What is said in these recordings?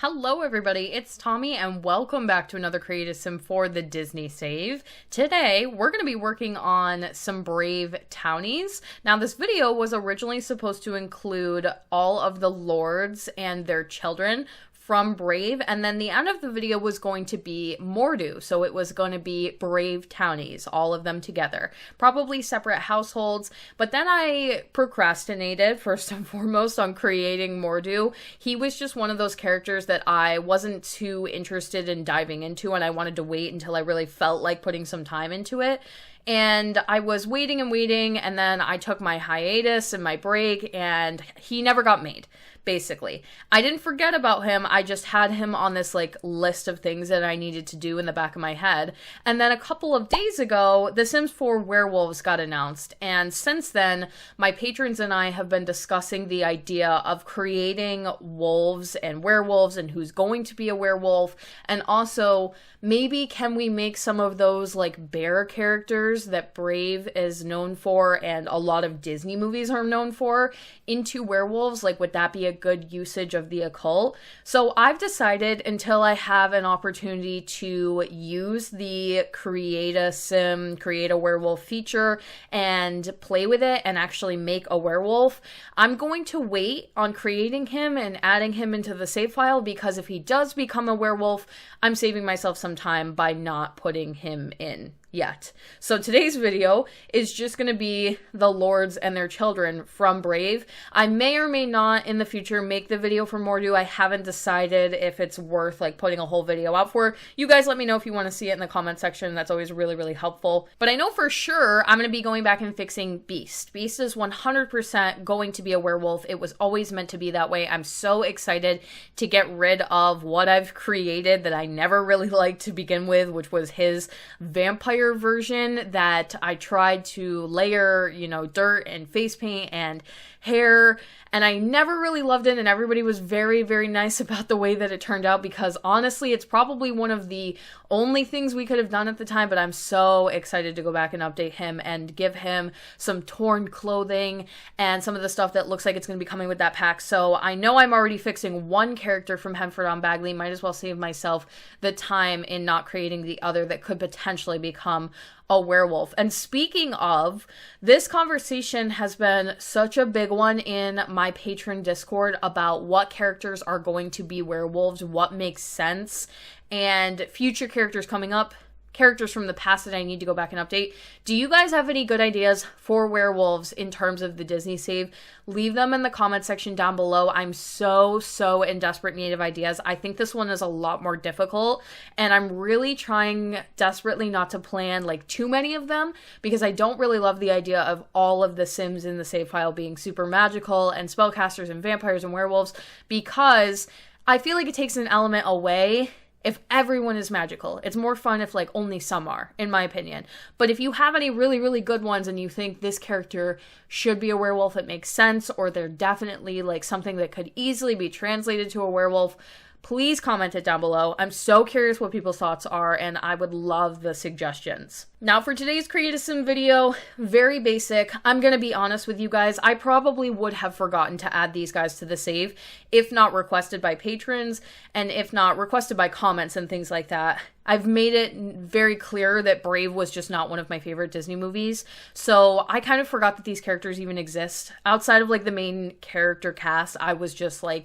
Hello everybody, it's Tommy and welcome back to another Creative Sim for the Disney Save. Today, we're going to be working on some Brave Townies. Now this video was originally supposed to include all of the lords and their children from Brave, and then the end of the video was going to be Mordu, so it was going to be Brave Townies, all of them together. Probably separate households, but then I procrastinated, first and foremost, on creating Mordu. He was just one of those characters that I wasn't too interested in diving into, and I wanted to wait until I really felt like putting some time into it. And I was waiting and waiting, and then I took my hiatus and my break, and he never got made, basically. I didn't forget about him, I just had him on this, list of things that I needed to do in the back of my head. And then a couple of days ago, The Sims 4 Werewolves got announced, and since then, my patrons and I have been discussing the idea of creating wolves and werewolves and who's going to be a werewolf, and also, maybe can we make some of those, bear characters that Brave is known for and a lot of Disney movies are known for into werewolves? Would that be a good usage of the occult? So I've decided, until I have an opportunity to use the create a werewolf feature and play with it and actually make a werewolf, I'm going to wait on creating him and adding him into the save file, because if he does become a werewolf, I'm saving myself some time by not putting him in yet. So today's video is just going to be the lords and their children from Brave. I may or may not in the future make the video for Mordu. I haven't decided if it's worth putting a whole video out for. You guys let me know if you want to see it in the comment section. That's always really, really helpful. But I know for sure I'm going to be going back and fixing Beast. Beast is 100% going to be a werewolf. It was always meant to be that way. I'm so excited to get rid of what I've created that I never really liked to begin with, which was his vampire version that I tried to layer, dirt and face paint and hair, and I never really loved it, and everybody was very, very nice about the way that it turned out, because honestly, it's probably one of the only things we could have done at the time, but I'm so excited to go back and update him and give him some torn clothing and some of the stuff that looks like it's going to be coming with that pack. So I know I'm already fixing one character from Hemford on Bagley, might as well save myself the time in not creating the other that could potentially become a werewolf. And speaking of, this conversation has been such a big one in my patron Discord about what characters are going to be werewolves, what makes sense, and future characters coming up, characters from the past that I need to go back and update. Do you guys have any good ideas for werewolves in terms of the Disney save? Leave them in the comment section down below. I'm so in desperate need of ideas. I think this one is a lot more difficult, and I'm really trying desperately not to plan too many of them, because I don't really love the idea of all of the Sims in the save file being super magical and spellcasters and vampires and werewolves, because I feel like it takes an element away if everyone is magical. It's more fun if only some are, in my opinion. But if you have any really, really good ones and you think this character should be a werewolf, it makes sense, or they're definitely something that could easily be translated to a werewolf, please comment it down below. I'm so curious what people's thoughts are, and I would love the suggestions. Now for today's Create a Sim video, very basic. I'm gonna be honest with you guys, I probably would have forgotten to add these guys to the save, if not requested by patrons, and if not requested by comments and things like that. I've made it very clear that Brave was just not one of my favorite Disney movies, so I kind of forgot that these characters even exist. Outside of the main character cast, I was just I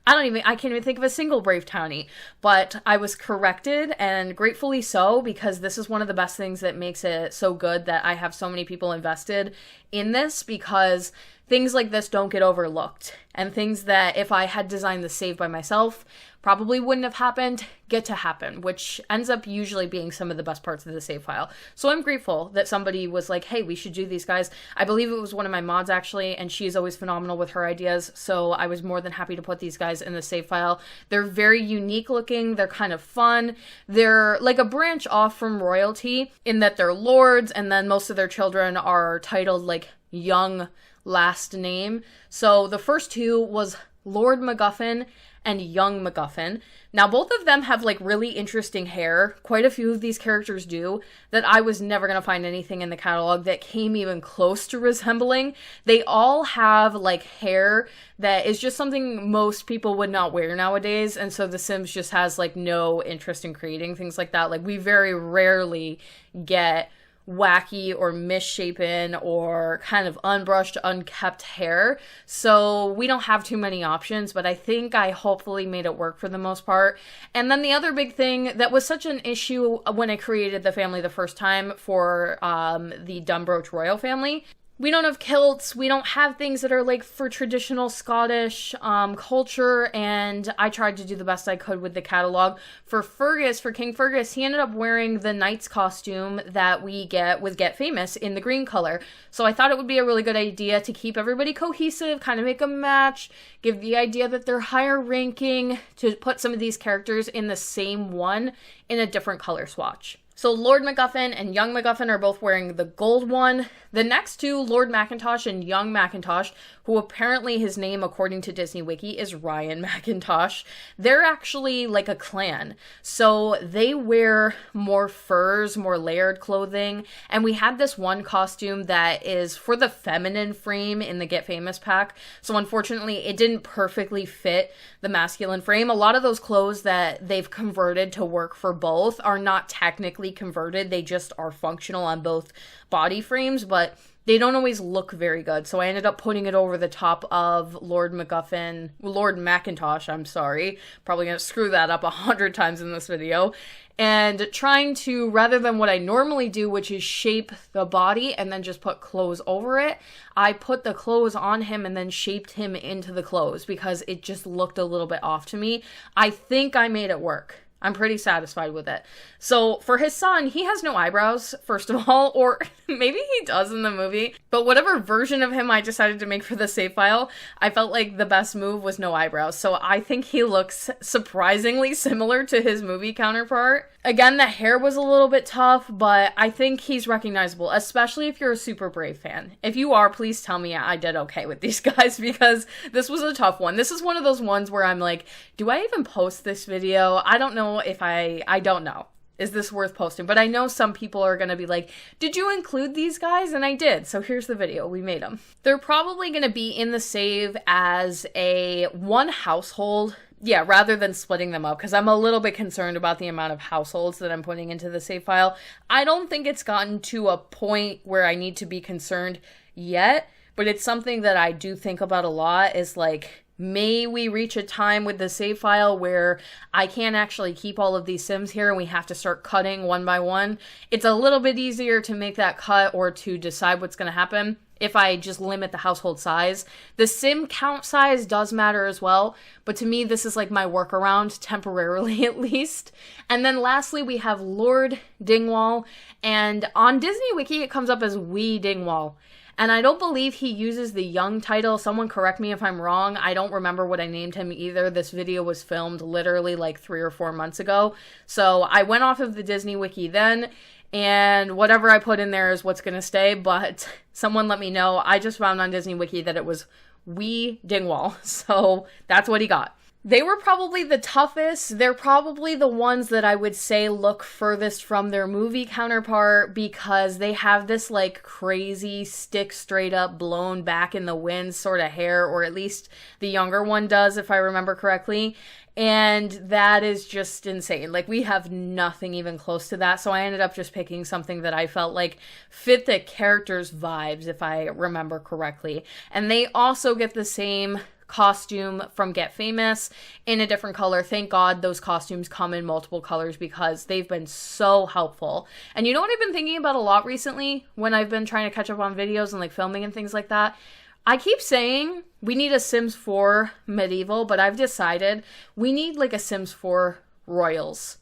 can't even think of a single Brave Townie. But I was corrected, and gratefully so, because this is one of the best things that makes it so good that I have so many people invested in this, because things like this don't get overlooked, and things that if I had designed the save by myself probably wouldn't have happened, get to happen, which ends up usually being some of the best parts of the save file. So I'm grateful that somebody was like, hey, we should do these guys. I believe it was one of my mods actually, and she's always phenomenal with her ideas, so I was more than happy to put these guys in the save file. They're very unique looking, they're kind of fun, they're like a branch off from royalty in that they're lords, and then most of their children are titled young last name. So the first two was Lord MacGuffin and Young MacGuffin. Now, both of them have, like, really interesting hair. Quite a few of these characters do, that I was never going to find anything in the catalog that came even close to resembling. They all have, like, hair that is just something most people would not wear nowadays, and so The Sims just has, like, no interest in creating things like that. Like, we very rarely get wacky or misshapen or kind of unbrushed, unkept hair. So we don't have too many options, but I think I hopefully made it work for the most part. And then the other big thing that was such an issue when I created the family the first time for the Dunbroach royal family, we don't have kilts, we don't have things that are like for traditional Scottish culture, and I tried to do the best I could with the catalog. For Fergus, for King Fergus, he ended up wearing the knight's costume that we get with Get Famous in the green color. So I thought it would be a really good idea to keep everybody cohesive, kind of make a match, give the idea that they're higher ranking, to put some of these characters in the same one in a different color swatch. So Lord MacGuffin and Young MacGuffin are both wearing the gold one. The next two, Lord Macintosh and Young Macintosh, who apparently his name, according to Disney Wiki, is Ryan Macintosh, they're actually like a clan. So they wear more furs, more layered clothing, and we had this one costume that is for the feminine frame in the Get Famous pack. So unfortunately, it didn't perfectly fit the masculine frame. A lot of those clothes that they've converted to work for both are not technically converted. They just are functional on both body frames, but they don't always look very good. So I ended up putting it over the top of Lord Macintosh, I'm sorry. Probably gonna screw that up 100 times in this video. And trying to, rather than what I normally do, which is shape the body and then just put clothes over it, I put the clothes on him and then shaped him into the clothes because it just looked a little bit off to me. I think I made it work. I'm pretty satisfied with it. So for his son, he has no eyebrows, first of all, or maybe he does in the movie, but whatever version of him I decided to make for the save file, I felt like the best move was no eyebrows. So I think he looks surprisingly similar to his movie counterpart. Again, the hair was a little bit tough, but I think he's recognizable, especially if you're a Super Brave fan. If you are, please tell me I did okay with these guys because this was a tough one. This is one of those ones where I'm like, do I even post this video? I don't know if I don't know. Is this worth posting? But I know some people are going to be like, did you include these guys? And I did. So here's the video. We made them. They're probably going to be in the save as a one household. Yeah, rather than splitting them up, because I'm a little bit concerned about the amount of households that I'm putting into the save file. I don't think it's gotten to a point where I need to be concerned yet, but it's something that I do think about a lot, is like, may we reach a time with the save file where I can't actually keep all of these Sims here and we have to start cutting one by one. It's a little bit easier to make that cut or to decide what's going to happen if I just limit the household size. The Sim count size does matter as well, but to me, this is like my workaround, temporarily at least. And then lastly, we have Lord Dingwall, and on Disney Wiki, it comes up as Wee Dingwall. And I don't believe he uses the young title. Someone correct me if I'm wrong. I don't remember what I named him either. This video was filmed literally like 3 or 4 months ago. So I went off of the Disney Wiki then, and whatever I put in there is what's going to stay, but someone let me know. I just found on Disney Wiki that it was Wee Dingwall, so that's what he got. They were probably the toughest. They're probably the ones that I would say look furthest from their movie counterpart because they have this like crazy stick straight up blown back in the wind sort of hair, or at least the younger one does if I remember correctly. And that is just insane. Like, we have nothing even close to that. So I ended up just picking something that I felt like fit the character's vibes, if I remember correctly. And they also get the same costume from Get Famous in a different color. Thank God those costumes come in multiple colors because they've been so helpful. And you know what I've been thinking about a lot recently when I've been trying to catch up on videos and like filming and things like that? I keep saying we need a Sims 4 medieval, but I've decided we need like a Sims 4 royals.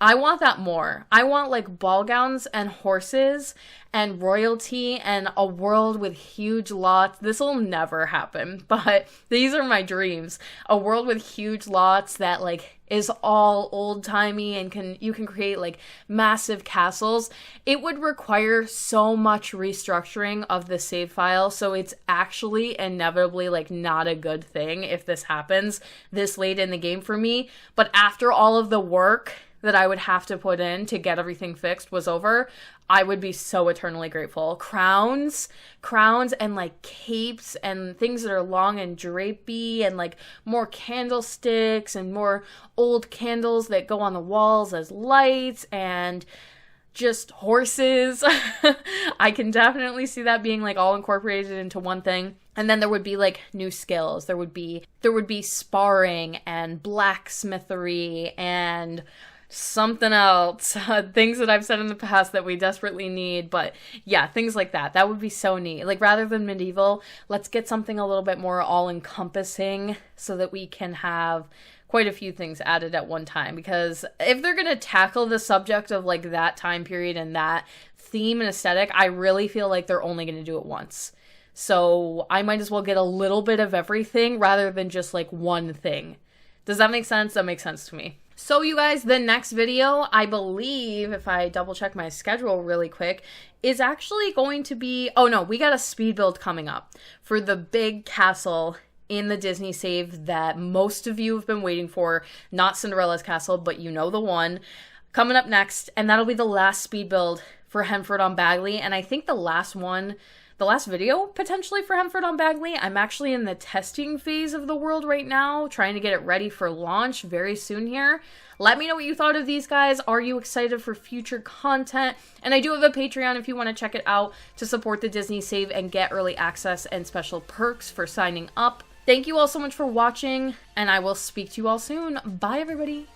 I want that more. I want like ball gowns and horses and royalty and a world with huge lots. This will never happen, but these are my dreams. A world with huge lots that like is all old-timey and you can create like massive castles. It would require so much restructuring of the save file, so it's actually inevitably like not a good thing if this happens this late in the game for me. But after all of the work that I would have to put in to get everything fixed was over, I would be so eternally grateful. Crowns and like capes and things that are long and drapey and like more candlesticks and more old candles that go on the walls as lights and just horses. I can definitely see that being like all incorporated into one thing. And then there would be like new skills. There would be sparring and blacksmithery and something else, things that I've said in the past that we desperately need, but yeah, things like that. That would be so neat. Like, rather than medieval, let's get something a little bit more all-encompassing so that we can have quite a few things added at one time, because if they're gonna tackle the subject of like that time period and that theme and aesthetic, I really feel like they're only gonna do it once. So I might as well get a little bit of everything rather than just like one thing. Does that make sense? That makes sense to me. So you guys, the next video, I believe, if I double check my schedule really quick, is actually going to be, oh no, we got a speed build coming up for the big castle in the Disney save that most of you have been waiting for. Not Cinderella's castle, but you know the one. Coming up next, and that'll be the last speed build for Henford on Bagley, and I think the last video potentially for Henford on Bagley. I'm actually in the testing phase of the world right now, trying to get it ready for launch very soon here. Let me know what you thought of these guys. Are you excited for future content? And I do have a Patreon if you want to check it out to support the Disney save and get early access and special perks for signing up. Thank you all so much for watching, and I will speak to you all soon. Bye, everybody.